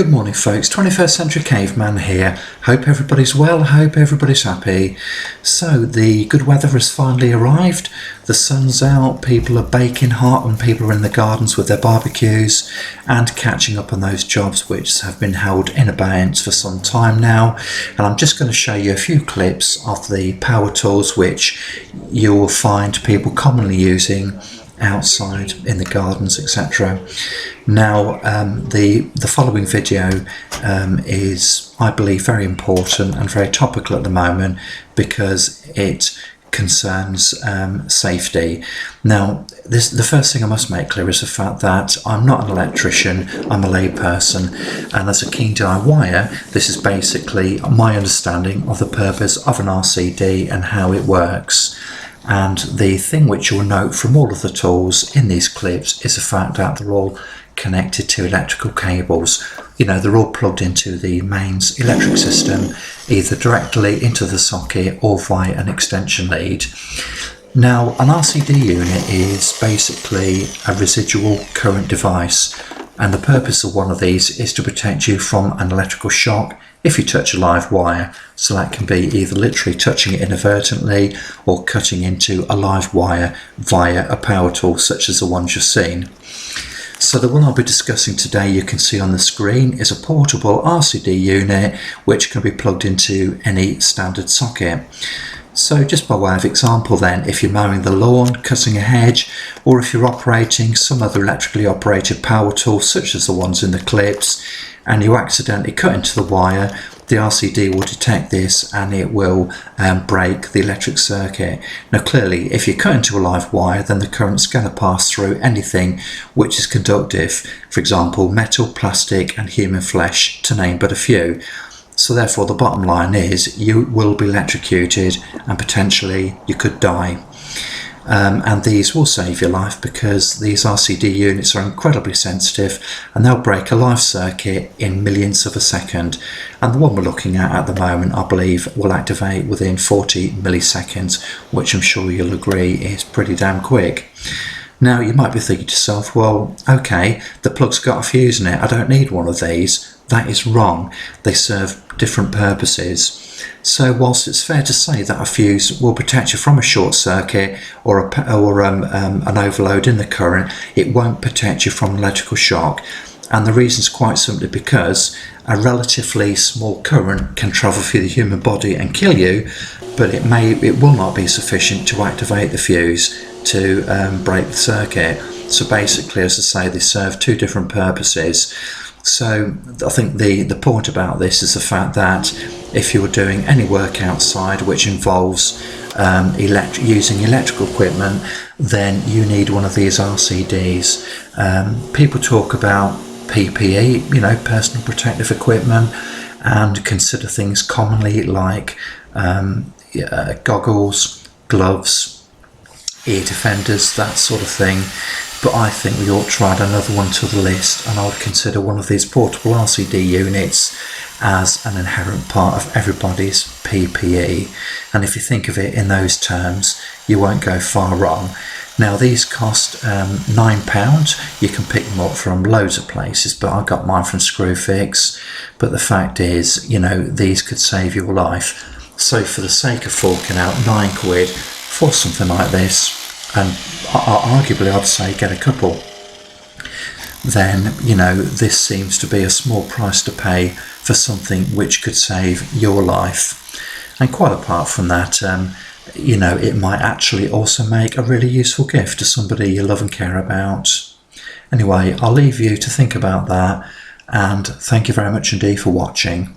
Good morning folks, 21st Century Caveman here. Hope everybody's well, hope everybody's happy. So the good weather has finally arrived. The sun's out, people are baking hot and people are in the gardens with their barbecues and catching up on those jobs which have been held in abeyance for some time now. And I'm just going to show you a few clips of the power tools which you will find people commonly using outside in the gardens, etc. Now the following video is, I believe, very important and very topical at the moment because it concerns safety. Now the first thing I must make clear is the fact that I'm not an electrician, I'm a layperson, and as a keen DIYer this is basically my understanding of the purpose of an RCD and how it works. And the thing which you'll note from all of the tools in these clips is the fact that they're all connected to electrical cables. You know, they're all plugged into the mains electric system, either directly into the socket or via an extension lead. Now, an RCD unit is basically a residual current device, and the purpose of one of these is to protect you from an electrical shock if you touch a live wire. So that can be either literally touching it inadvertently or cutting into a live wire via a power tool such as the ones you've seen. So the one I'll be discussing today, you can see on the screen, is a portable RCD unit which can be plugged into any standard socket. So just by way of example then, if you're mowing the lawn, cutting a hedge, or if you're operating some other electrically operated power tool such as the ones in the clips, and you accidentally cut into the wire, the RCD will detect this and it will break the electric circuit. Now clearly, if you cut into a live wire, then the current's going to pass through anything which is conductive, for example metal, plastic and human flesh, to name but a few. So therefore the bottom line is you will be electrocuted and potentially you could die. And these will save your life because these RCD units are incredibly sensitive and they'll break a live circuit in millionths of a second. And the one we're looking at the moment, I believe, will activate within 40 milliseconds, which I'm sure you'll agree is pretty damn quick. Now you might be thinking to yourself, well, okay, the plug's got a fuse in it, I don't need one of these. That is wrong. They serve different purposes. So whilst it's fair to say that a fuse will protect you from a short circuit or an overload in the current, it won't protect you from electrical shock. And the reason is quite simply because a relatively small current can travel through the human body and kill you, but it will not be sufficient to activate the fuse to break the circuit. So basically, as I say, they serve two different purposes. So I think the point about this is the fact that if you're doing any work outside which involves using electrical equipment, then you need one of these RCDs. People talk about PPE, you know, personal protective equipment, and consider things commonly like goggles, gloves, ear defenders, that sort of thing. But I think we ought to add another one to the list, and I would consider one of these portable RCD units as an inherent part of everybody's PPE. And if you think of it in those terms, you won't go far wrong. Now these cost £9. You can pick them up from loads of places, but I got mine from Screwfix. But the fact is, you know, these could save your life. So for the sake of forking out £9 for something like this, and arguably I'd say get a couple, then, you know, this seems to be a small price to pay for something which could save your life. And quite apart from that, you know, it might actually also make a really useful gift to somebody you love and care about. Anyway, I'll leave you to think about that, and thank you very much indeed for watching.